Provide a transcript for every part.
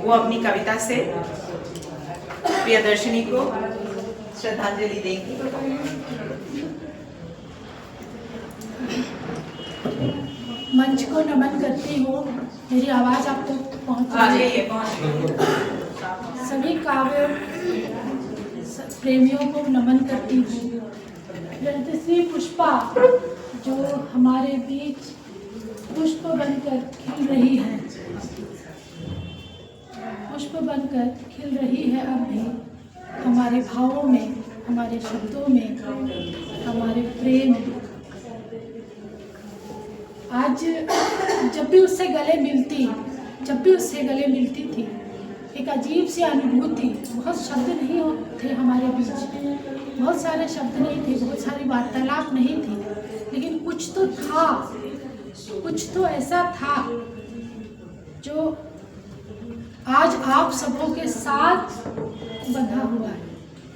वो अपनी कविता से प्रियदर्शनी को श्रद्धांजलि देंगी। मंच को नमन करती हूँ। मेरी आवाज़ आप तक पहुँच रही है? सभी काव्य प्रेमियों को नमन करती हूँ। जयंती पुष्पा जो हमारे बीच पुष्प बनकर खिल रही है, पुष्प बनकर खिल रही है अब भी हमारे भावों में, हमारे शब्दों में, हमारे प्रेम में। आज जब भी उससे गले मिलती थी एक अजीब सी अनुभूति। बहुत शब्द नहीं थे हमारे बीच, बहुत सारे शब्द नहीं थे, बहुत सारी वार्तालाप नहीं थी, लेकिन कुछ तो था, कुछ तो ऐसा था जो आज आप सबों के साथ बंधा हुआ है,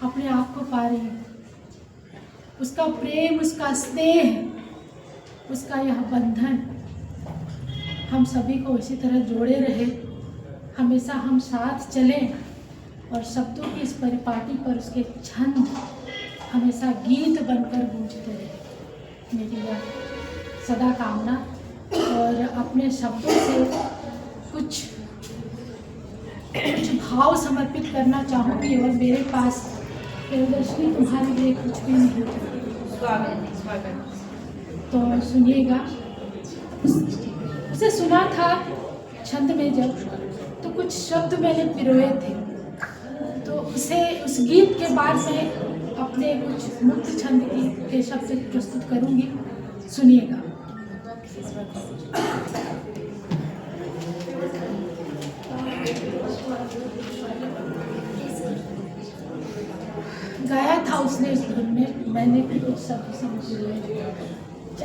अपने आप को पा रही है। उसका प्रेम, उसका स्नेह, उसका यह बंधन हम सभी को इसी तरह जोड़े रहे। हमेशा हम साथ चलें और शब्दों की इस परिपाटी पर उसके छंद हमेशा गीत बनकर गूंजते रहे। मेरी यह सदा कामना। और अपने शब्दों से कुछ भाव समर्पित करना चाहूँगी और मेरे पास प्रियदर्शनी तुम्हारे लिए कुछ भी नहीं है, तो सुनिएगा। उसे सुना था छंद में जब, तो कुछ शब्द मैंने पिरोए थे, तो उसे उस गीत के बाद मैं अपने कुछ मुक्त छंद के शब्द प्रस्तुत करूँगी। सुनिएगा। गाया था उसने इस धुन में, मैंने भी कुछ शब्द समझ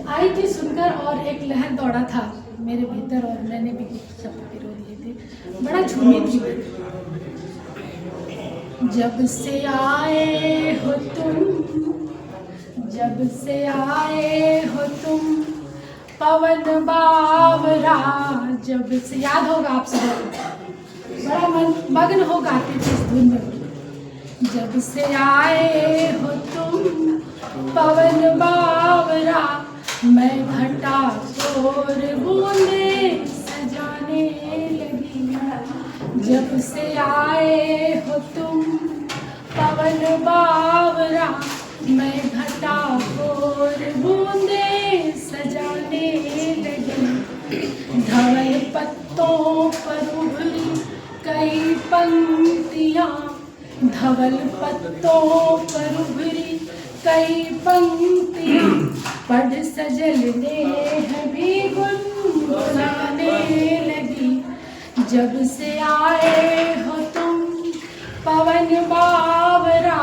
आई थी सुनकर और एक लहर दौड़ा था मेरे भीतर और मैंने भी कुछ शब्द पिरो दिए थे। बड़ा झूमी थी। जब से आए हो तुम, जब से आए हो तुम पवन बावरा, जब से, याद होगा आप सबको, बड़ा मग्न हो गाते थे इस धुन में। जब से आए हो तुम पवन बावरा, मैं घटा तोर बूंदे सजाने लगी। जब से आए हो तुम पवन बावरा, मैं घटा तोर बूंदे सजाने लगी। धवल पत्तों पर उभरी कई पंक्तियाँ, धवल पत्तों पर उभरी कई पंक्तियाँ, पढ़ सजल देह भी गुनगुनाने लगी। जब से आए हो तुम पवन बावरा,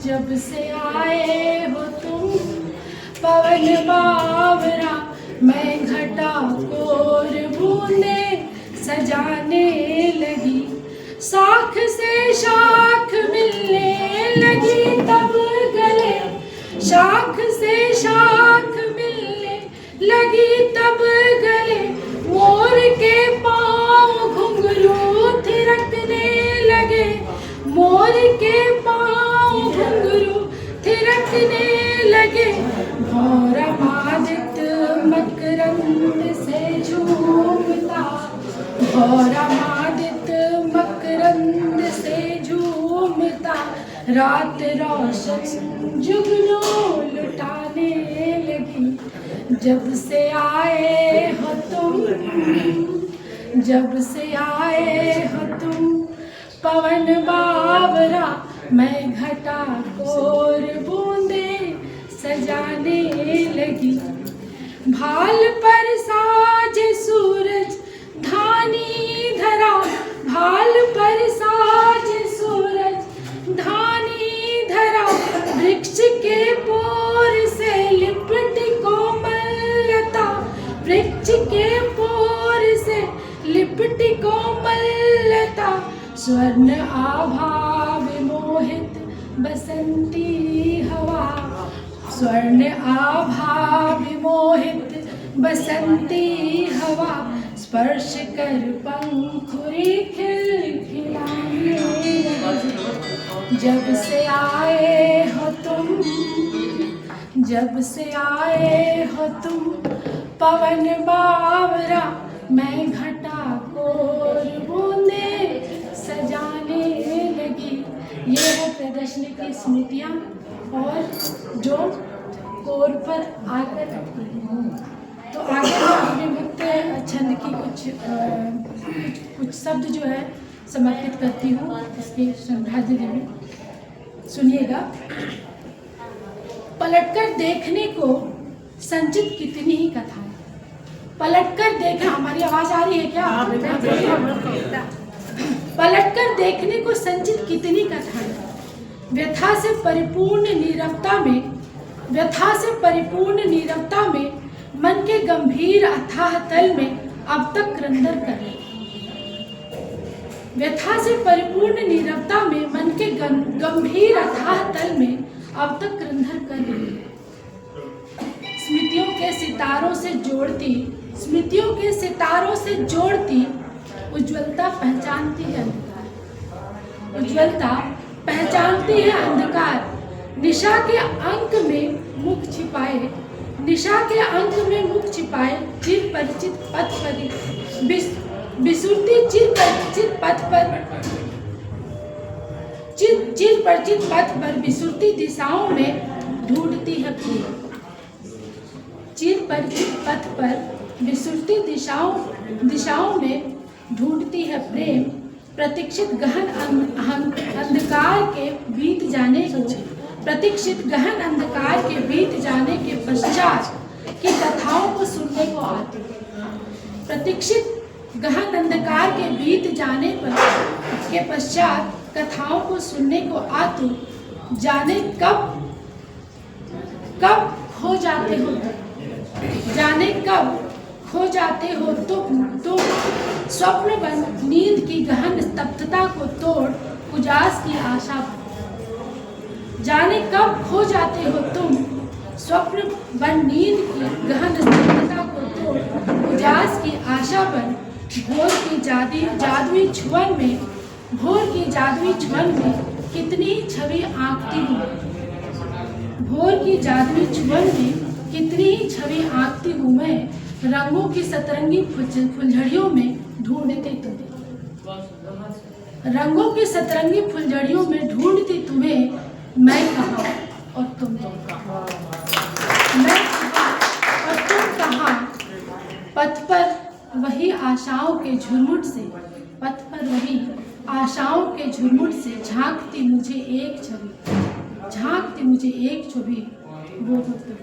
जब से आए हो तुम पवन बावरा, मैं घटा कोर बूंदे सजाने लगी। शाख से शाख मिलने लगी तब गले, शाख से शाख मिलने लगी तब गले। मोर के पाँव घुंघरू थिरकने लगे, मोर के पाँव घुंघरू थिरकने लगे। भौरमादित मकरंद से झूमता, भौरमादित मकरंद से झूमता, रात रोशन जुगनू लुटाने लगी। जब से आए हो तुम, जब से आए हो तुम पवन बावरा, मैं घटा कोर बूंदे सजाने लगी। भाल पर साजे सूरज धानी धरा, भाल पर साजे सूरज धानी धरा। वृक्ष के पोर से लिपटी कोमलता, वृक्ष के पोर से लिपटी कोमलता। स्वर्ण आभा विमोहित बसंती हवा, स्वर्ण आभा विमोहित बसंती हवा। स्पर्श कर पंखुरी खिल जब से आए हो तुम, जब से आए हो तुम, पवन बावरा मैं घटा कोर बूंदे सजाने लगी। ये है प्रदर्शनी की स्मृतियाँ और जो कोर पर आकर तो आगे मैं अपने मुक्त छंद की कुछ शब्द जो है समर्पित करती हूँ इसके श्रद्धांजलि में। सुनिएगा। पलटकर देखने को संचित कितनी ही कथाएं, पलटकर देखना, हमारी आवाज आ रही है क्या? पलटकर देखने को संचित कितनी कथाएं, व्यथा से परिपूर्ण नीरवता में, व्यथा से परिपूर्ण नीरवता में, मन के गंभीर अथाह तल में अब तक क्रंदन कर रहे। व्यथा से परिपूर्ण नीरवता में, मन के गंभीर अथाह तल में अब तक क्रंदन कर रही। स्मृतियों के सितारों से जोड़ती, स्मृतियों के सितारों से जोड़ती उज्ज्वलता पहचानती है अंधकार, उज्ज्वलता पहचानती है अंधकार। निशा के अंक में मुख छिपाए, निशा के अंक में मुख छिपाए, चिर परिचित पथ पर बिसुरती, चिर परिचित पथ पर, चिर परिचित पथ पर बिसुरती दिशाओं में ढूंढती है प्रेम। चिर परिचित पथ पर विसुरती दिशाओं में ढूंढती है प्रेम। प्रतीक्षित गहन अंधकार के बीत जाने को, प्रतीक्षित गहन अंधकार के बीत जाने के पश्चात की कथाओं को सुनने को आती, प्रतीक्षित गहन अंधकार के बीत जाने पर के पश्चात कथाओं को सुनने को आतुर, जाने कब खो जाते हो, जाने कब खो जाते हो तुम स्वप्न बन नींद की गहन स्तब्धता को तोड़ उजास की आशा, जाने कब खो जाते हो तुम स्वप्न बन नींद की गहन स्तब्धता को तोड़ उजास की आशा बन। भोर की जादुई छुअन में, भोर की जादुई छुअन में कितनी छवि आंकती हूँ, भोर की जादुई छुअन में कितनी छवि आंकती हूँ मैं। रंगों की सतरंगी फुलझड़ियों में ढूंढती तुम्हें, रंगों की सतरंगी फुलझड़ियों में ढूंढती तुम्हें। मैं कहाँ और तुम कहाँ, मैं कहाँ और तुम कहाँ। पथ पर वही आशाओं के झुरमुट से, पथ पर वही आशाओं के झुरमुट से झांकती मुझे एक छवि, झांकती मुझे एक छवि, वो हो तुम।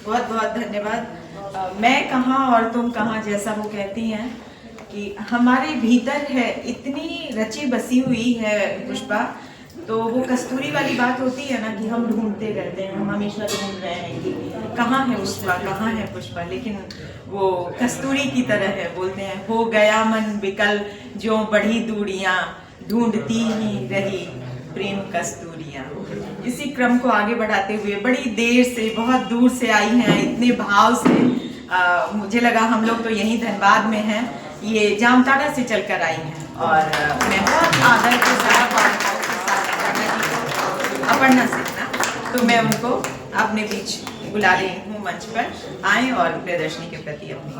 बहुत बहुत धन्यवाद। मैं कहाँ और तुम कहाँ, जैसा वो कहती हैं कि हमारे भीतर है, इतनी रची बसी हुई है पुष्पा। तो वो कस्तूरी वाली बात होती है ना कि हम ढूंढते रहते हैं, हम हमेशा ढूंढ रहे हैं कि कहाँ है पुष्पा, कहाँ है पुष्पा, लेकिन वो कस्तूरी की तरह है। बोलते हैं हो गया मन विकल जो बढ़ी दूरियां, ढूंढती ही रही प्रेम कस्तूरियां। इसी क्रम को आगे बढ़ाते हुए बड़ी देर से, बहुत दूर से आई हैं, इतने भाव से। मुझे लगा हम लोग तो यहीं धनबाद में हैं, ये जामताड़ा से चलकर आई हैं और मैं बहुत आदर के साथ अपर्णा सिन्हा, तो मैं उनको अपने बीच बुला रही हूँ मंच पर, आए और प्रदर्शनी के प्रति अपनी